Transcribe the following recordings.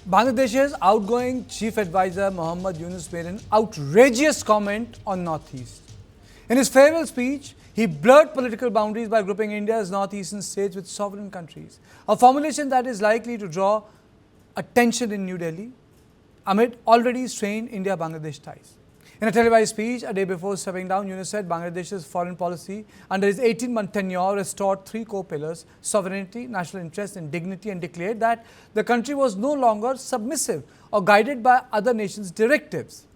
Bangladesh's outgoing chief advisor Mohammad Yunus made an outrageous comment on Northeast. In his farewell speech, he blurred political boundaries by grouping India's northeastern states with sovereign countries, a formulation that is likely to draw attention in New Delhi amid already strained India-Bangladesh ties. In a televised speech a day before stepping down, Yunus said Bangladesh's foreign policy under his 18-month tenure restored three core pillars: sovereignty, national interest and dignity, and declared that the country was no longer submissive or guided by other nations' directives.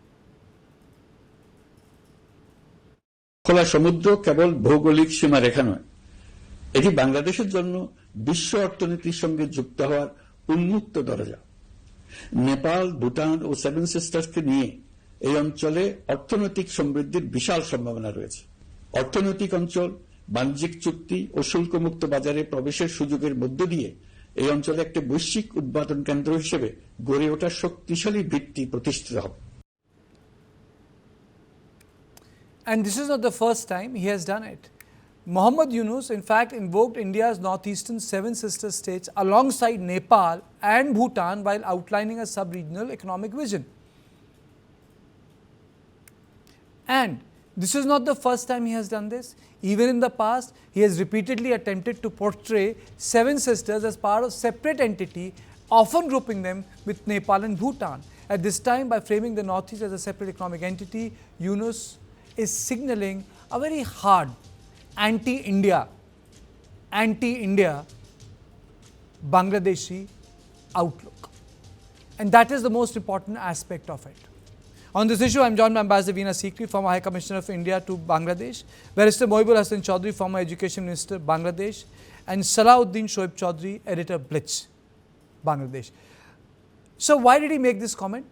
খোলা সমুদ্র কেবল ভৌগোলিক সীমারেখা নয়, এটি বাংলাদেশের জন্য বিশ্ব অর্থনীতির সঙ্গে যুক্ত হওয়ার উন্মুক্ত দরজা। নেপাল, ভুটান ও সেভেন সিস্টার্সকে নিয়ে এই অঞ্চলে অর্থনৈতিক সমৃদ্ধির বিশাল সম্ভাবনা রয়েছে। অর্থনৈতিক অঞ্চল, বাণিজ্যিক চুক্তি ও শুল্কমুক্ত বাজারে প্রবেশের সুযোগের মধ্য দিয়ে এই অঞ্চলে একটি বৈশ্বিক উৎপাদন কেন্দ্র হিসেবে গড়ে ওঠার শক্তিশালী ভিত্তি প্রতিষ্ঠিত হবে। And this is not the first time he has done it. Mohammad Yunus, in fact, invoked India's northeastern seven sister states alongside Nepal and Bhutan while outlining a sub-regional economic vision. And this is not the first time he has done this. Even in the past, he has repeatedly attempted to portray seven sisters as part of separate entity, often grouping them with Nepal and Bhutan. At this time, by framing the Northeast as a separate economic entity, Yunus is signaling a very hard anti-India Bangladeshi outlook. And that is the most important aspect of it. On this issue, I am joined by Ambassador Veena Sikri, former High Commissioner of India to Bangladesh, Barrister Mohibul Hassan Chaudhry, former Education Minister, Bangladesh, and Salahuddin Shoaib Chaudhry, editor Blitz, Bangladesh. So why did he make this comment?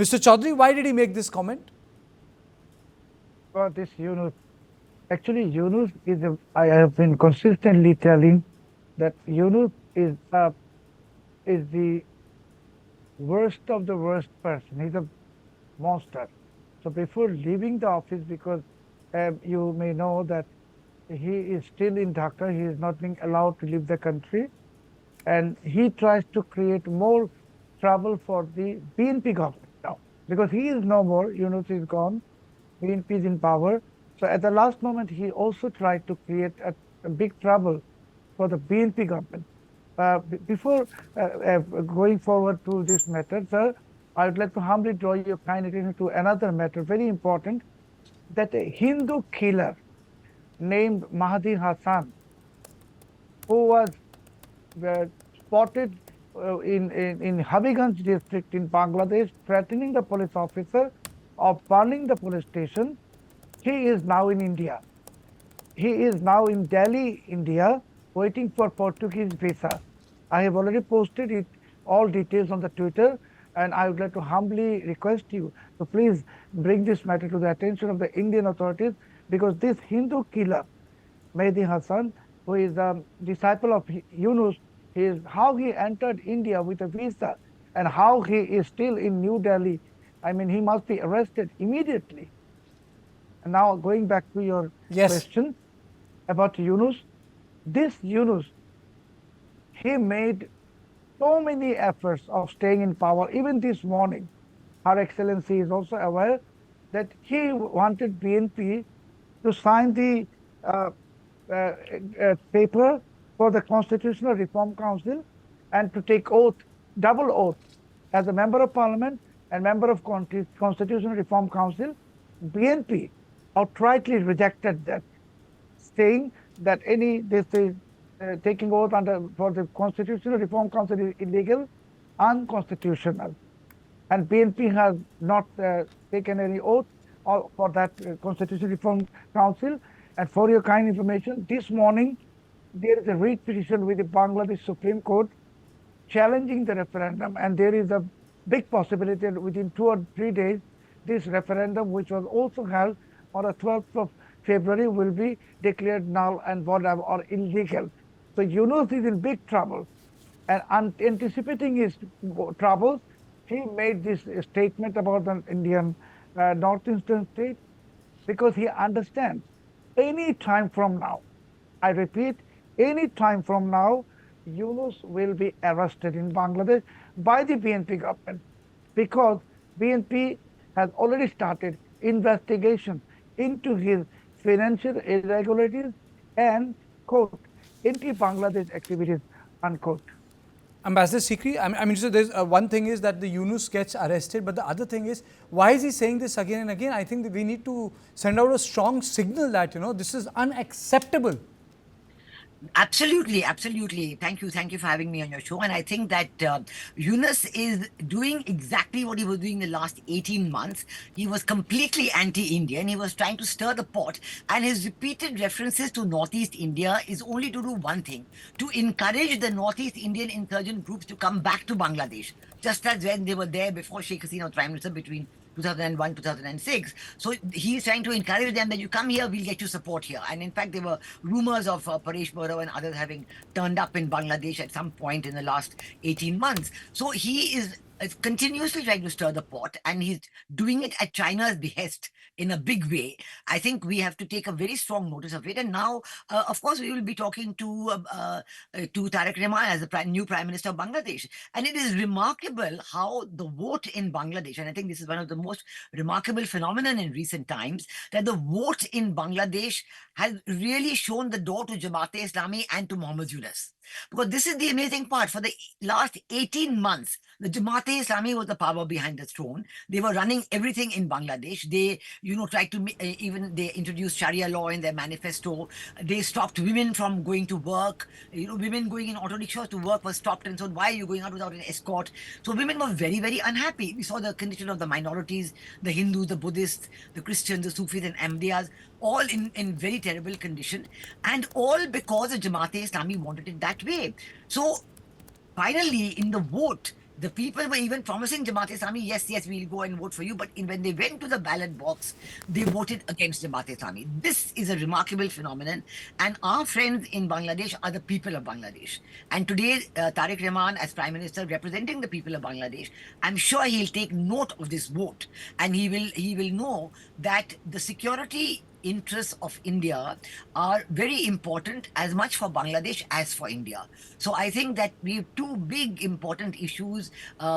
Mr. Chaudhry, why did he make this comment? Well, this Yunus, actually Yunus is I have been consistently telling that Yunus is the worst of the worst person. He's a monster. So before leaving the office, because you may know that he is still in Dhaka, he is not being allowed to leave the country, and he tries to create more trouble for the BNP government now, because he is no more, Yunus is gone, BNP is in power. So at the last moment, he also tried to create a big trouble for the BNP government. Before going forward to this matter, sir, I would like to humbly draw your kind attention to another matter, very important, that a Hindu killer named Mahdi Hassan, who was spotted in Habiganj district in Bangladesh, threatening the police officer of burning the police station, he is now in India. He is now in Delhi, India, waiting for Portuguese visa. I have already posted it, all details on the Twitter, and I would like to humbly request you to please bring this matter to the attention of the Indian authorities, because this Hindu killer, Mehdi Hassan, who is a disciple of Yunus, how he entered India with a visa and how he is still in New Delhi. I mean, he must be arrested immediately. And now going back to your question about Yunus, this Yunus, he made so many efforts of staying in power. Even this morning, Her Excellency is also aware that he wanted BNP to sign the paper for the Constitutional Reform Council and to take oath, double oath, as a member of parliament and member of Constitutional Reform Council. BNP outrightly rejected that, saying that this is taking oath for the Constitutional Reform Council is illegal, unconstitutional. And BNP has not taken any oath for that Constitutional Reform Council. And for your kind information, this morning, there is a writ petition with the Bangladesh Supreme Court challenging the referendum, and there is a big possibility that within 2 or 3 days, this referendum, which was also held on the 12th of February, will be declared null and void or illegal. So Yunus is in big trouble, and anticipating his troubles, he made this statement about the Indian northeastern state, because he understands any time from now, I repeat, any time from now, Yunus will be arrested in Bangladesh by the BNP government because BNP has already started investigation into his financial irregularities and, quote, anti-Bangladesh activities, unquote. Ambassador Sikri, I mean, so there's one thing is that the Yunus gets arrested, but the other thing is, why is he saying this again and again? I think that we need to send out a strong signal that, this is unacceptable. Absolutely, absolutely. Thank you for having me on your show. And I think that Yunus is doing exactly what he was doing the last 18 months. He was completely anti-Indian. He was trying to stir the pot. And his repeated references to Northeast India is only to do one thing, to encourage the Northeast Indian insurgent groups to come back to Bangladesh, just as when they were there before Sheikh Hasina was Prime Minister between 2001, 2006. So he's trying to encourage them that you come here, we'll get you support here. And in fact, there were rumors of Paresh Bhaurav and others having turned up in Bangladesh at some point in the last 18 months. So he is continuously trying to stir the pot, and he's doing it at China's behest in a big way. I think we have to take a very strong notice of it. And now, of course, we will be talking to Tariq Rahman as the new Prime Minister of Bangladesh. And it is remarkable how the vote in Bangladesh, and I think this is one of the most remarkable phenomenon in recent times, that the vote in Bangladesh has really shown the door to Jamaat-e-Islami and to Muhammad Yunus. Because this is the amazing part. For the last 18 months, the Jamaat-e-Islami was the power behind the throne. They were running everything in Bangladesh. They, tried to, even they introduced Sharia law in their manifesto. They stopped women from going to work. Women going in auto rickshaws to work was stopped. And so why are you going out without an escort? So women were very, very unhappy. We saw the condition of the minorities, the Hindus, the Buddhists, the Christians, the Sufis and Ahmadiyas, all in very terrible condition. And all because the Jamaat-e-Islami wanted it that way. So finally, in the vote, the people were even promising Jamaat-e-Islami, yes, we'll go and vote for you. But when they went to the ballot box, they voted against Jamaat-e-Islami. This is a remarkable phenomenon. And our friends in Bangladesh are the people of Bangladesh. And today, Tariq Rahman, as Prime Minister, representing the people of Bangladesh, I'm sure he'll take note of this vote. And he will know that the security interests of India are very important as much for Bangladesh as for India. So I think that we have two big important issues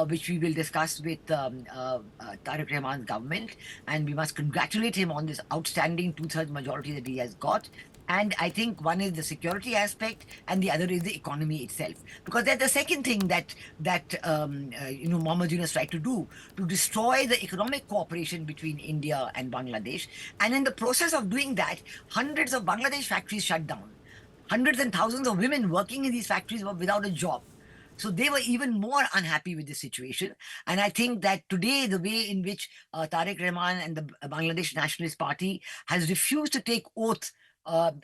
which we will discuss with Tariq Rahman's government, and we must congratulate him on this outstanding 2/3 majority that he has got. And I think one is the security aspect, and the other is the economy itself. Because that's the second thing that Muhammad Yunus tried to do, to destroy the economic cooperation between India and Bangladesh. And in the process of doing that, hundreds of Bangladesh factories shut down. Hundreds and thousands of women working in these factories were without a job. So they were even more unhappy with the situation. And I think that today, the way in which Tariq Rahman and the Bangladesh Nationalist Party has refused to take oath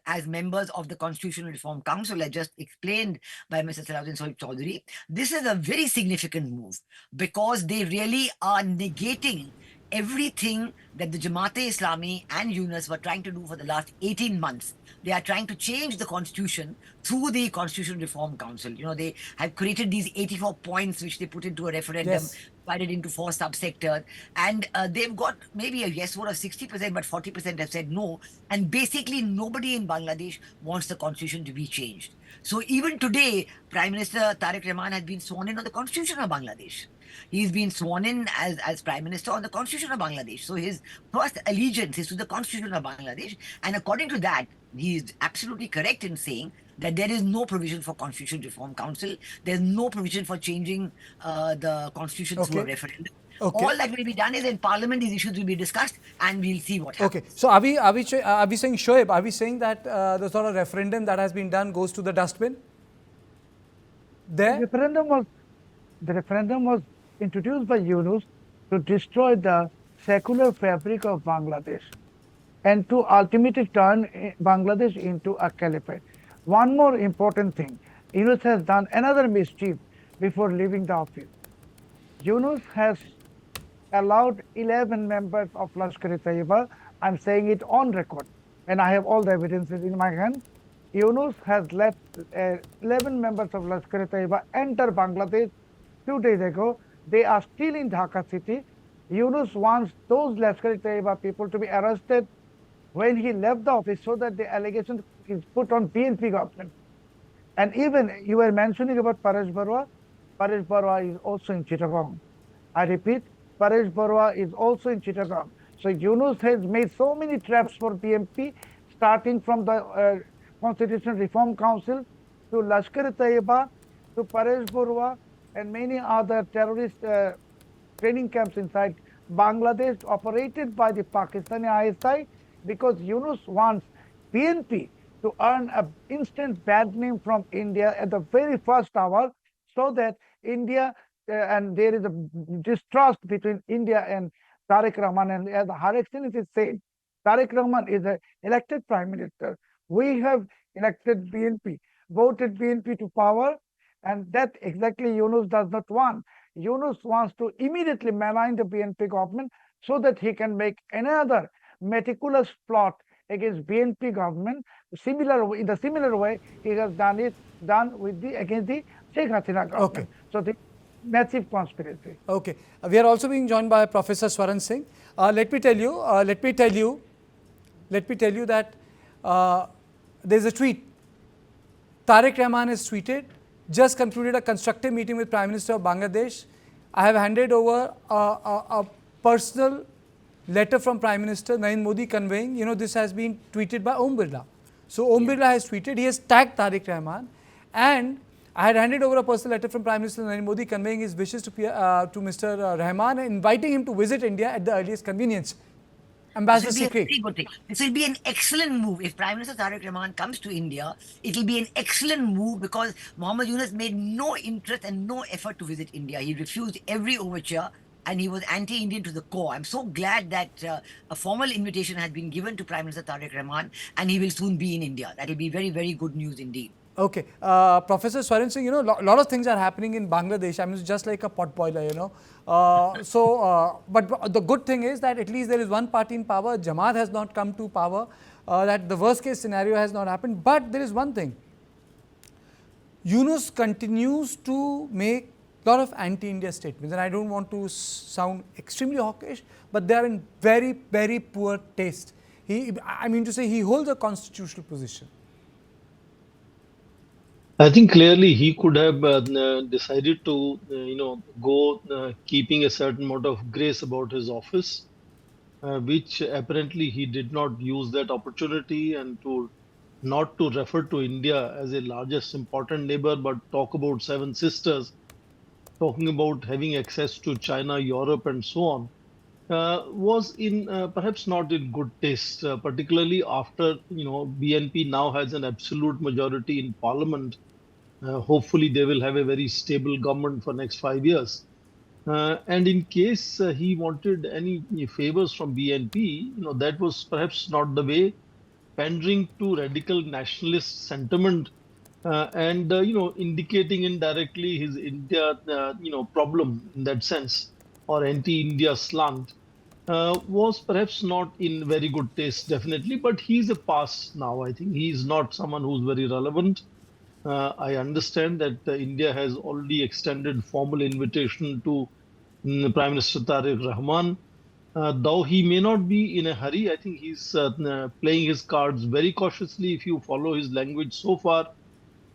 as members of the Constitutional Reform Council, as just explained by Mr. Salahuddin Chaudhary, this is a very significant move because they really are negating everything that the Jamaat-e-Islami and Yunus were trying to do for the last 18 months. They are trying to change the constitution through the Constitutional Reform Council. They have created these 84 points which they put into a referendum, Yes. divided into 4 subsectors. And they've got maybe a yes vote of 60%, but 40% have said no. And basically nobody in Bangladesh wants the constitution to be changed. So even today, Prime Minister Tariq Rahman has been sworn in on the constitution of Bangladesh. He's been sworn in as Prime Minister on the Constitution of Bangladesh. So his first allegiance is to the Constitution of Bangladesh. And according to that, he is absolutely correct in saying that there is no provision for Constitutional Reform Council. There's no provision for changing the Constitution through a referendum. Okay. All that will be done is in Parliament, these issues will be discussed, and we'll see what happens. Okay, so are we saying, Shoaib, are we saying that the sort of referendum that has been done goes to the dustbin? There? The referendum was introduced by Yunus to destroy the secular fabric of Bangladesh and to ultimately turn Bangladesh into a caliphate. One more important thing, Yunus has done another mischief before leaving the office. Yunus has allowed 11 members of Lashkar-e-Taiba, I'm saying it on record, and I have all the evidences in my hand. Yunus has let 11 members of Lashkar-e-Taiba enter Bangladesh 2 days ago. They are still in Dhaka city. Yunus wants those Lashkar-e-Taiba people to be arrested when he left the office so that the allegation is put on BNP government. And even you were mentioning about Paresh Barua. Paresh Barua is also in Chittagong. I repeat, Paresh Barua is also in Chittagong. So Yunus has made so many traps for BNP, starting from the Constitutional Reform Council to Lashkar-e-Taiba to Paresh Barua and many other terrorist training camps inside Bangladesh operated by the Pakistani ISI, because Yunus wants BNP to earn an instant bad name from India at the very first hour, so that India and there is a distrust between India and Tariq Rahman. And as Her Excellency said, Tariq Rahman is an elected prime minister. We have elected BNP, voted BNP to power, and that exactly Yunus does not want. Yunus wants to immediately malign the BNP government so that he can make another meticulous plot against BNP government. In the similar way, he has done with the against the Sheikh Hasina government. Okay. So the massive conspiracy. Okay. We are also being joined by Professor Swaran Singh. Let me tell you that there's a tweet. Tariq Rahman has tweeted, just concluded a constructive meeting with Prime Minister of Bangladesh. I have handed over a personal letter from Prime Minister Narendra Modi conveying, this has been tweeted by Om Birla. So Om Birla has tweeted, he has tagged Tariq Rahman, and I had handed over a personal letter from Prime Minister Narendra Modi conveying his wishes to Mr. Rahman and inviting him to visit India at the earliest convenience. Ambassador This will be a Sikri. very good thing. This will be an excellent move. If Prime Minister Tariq Rahman comes to India, it will be an excellent move, because Mohammed Yunus made no interest and no effort to visit India. He refused every overture and he was anti-Indian to the core. I'm so glad that a formal invitation has been given to Prime Minister Tariq Rahman and he will soon be in India. That will be very, very good news indeed. Okay, Professor Swaran Singh, lot of things are happening in Bangladesh. I mean, it's just like a pot boiler, but the good thing is that at least there is one party in power. Jamaat has not come to power. That the worst case scenario has not happened. But there is one thing. Yunus continues to make a lot of anti-India statements, and I don't want to sound extremely hawkish, but they are in very, very poor taste. He holds a constitutional position. I think clearly he could have decided to, go keeping a certain amount of grace about his office, which apparently he did not use that opportunity, and not to refer to India as a largest important neighbor, but talk about seven sisters, talking about having access to China, Europe, and so on, was in perhaps not in good taste, particularly after BNP now has an absolute majority in Parliament. Hopefully, they will have a very stable government for next 5 years. And in case he wanted any favors from BNP, that was perhaps not the way. Pandering to radical nationalist sentiment and indicating indirectly his India problem in that sense, or anti-India slant, was perhaps not in very good taste, definitely. But he's a past now. I think he is not someone who's very relevant. I understand that India has already extended formal invitation to Prime Minister Tariq Rahman. Though he may not be in a hurry, I think he's playing his cards very cautiously. If you follow his language so far,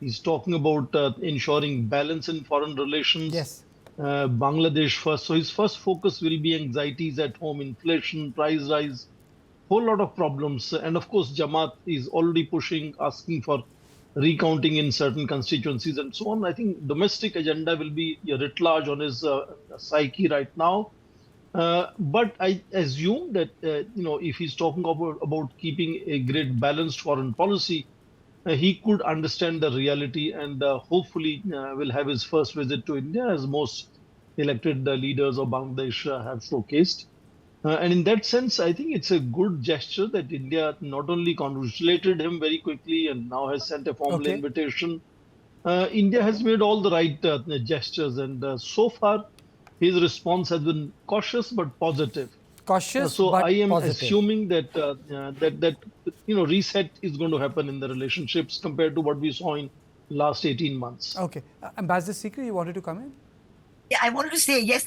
he's talking about ensuring balance in foreign relations. Yes. Bangladesh first. So his first focus will be anxieties at home, inflation, price rise, whole lot of problems. And of course, Jamaat is already pushing, asking for recounting in certain constituencies and so on. I think domestic agenda will be writ large on his psyche right now. But I assume that, if he's talking about keeping a great balanced foreign policy, he could understand the reality and hopefully will have his first visit to India, as most elected leaders of Bangladesh have showcased. And in that sense, I think it's a good gesture that India not only congratulated him very quickly and now has sent a formal invitation. India has made all the right gestures, and so far his response has been cautious but positive. So but I am positive. assuming that reset is going to happen in the relationships compared to what we saw in last 18 months. Okay, Ambassador Sikri, you wanted to come in? Yeah, I wanted to say yes.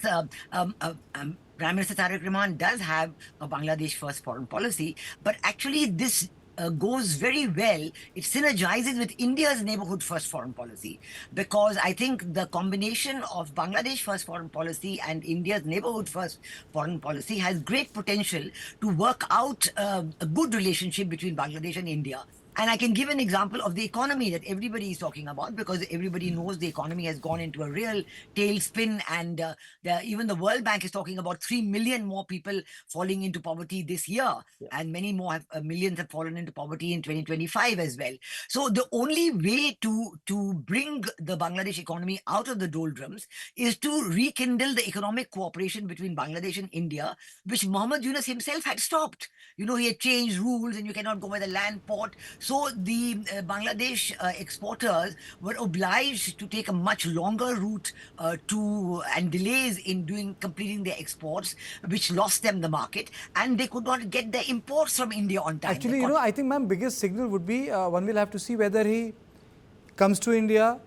Prime Minister Tariq Rahman does have a Bangladesh first foreign policy, but actually this goes very well. It synergizes with India's neighborhood first foreign policy, because I think the combination of Bangladesh first foreign policy and India's neighborhood first foreign policy has great potential to work out a good relationship between Bangladesh and India. And I can give an example of the economy that everybody is talking about, because everybody knows the economy has gone into a real tailspin, and even the World Bank is talking about 3 million more people falling into poverty this year, and many more millions have fallen into poverty in 2025 as well. So the only way to bring the Bangladesh economy out of the doldrums is to rekindle the economic cooperation between Bangladesh and India, which Mohammed Yunus himself had stopped. You know, he had changed rules, and you cannot go by the land port. So the Bangladesh exporters were obliged to take a much longer route and delays in completing their exports, which lost them the market, and they could not get their imports from India on time. Actually, I think my biggest signal would be one will have to see whether he comes to India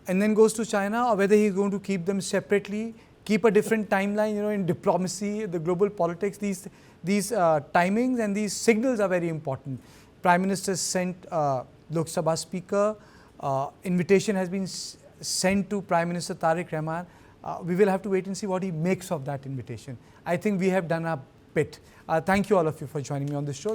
and then goes to China, or whether he's going to keep them separately, keep a different timeline. In diplomacy, the global politics, these timings and these signals are very important. Prime Minister sent Lok Sabha Speaker, invitation has been sent to Prime Minister Tariq Rahman. We will have to wait and see what he makes of that invitation. I think we have done our bit. Thank you all of you for joining me on this show.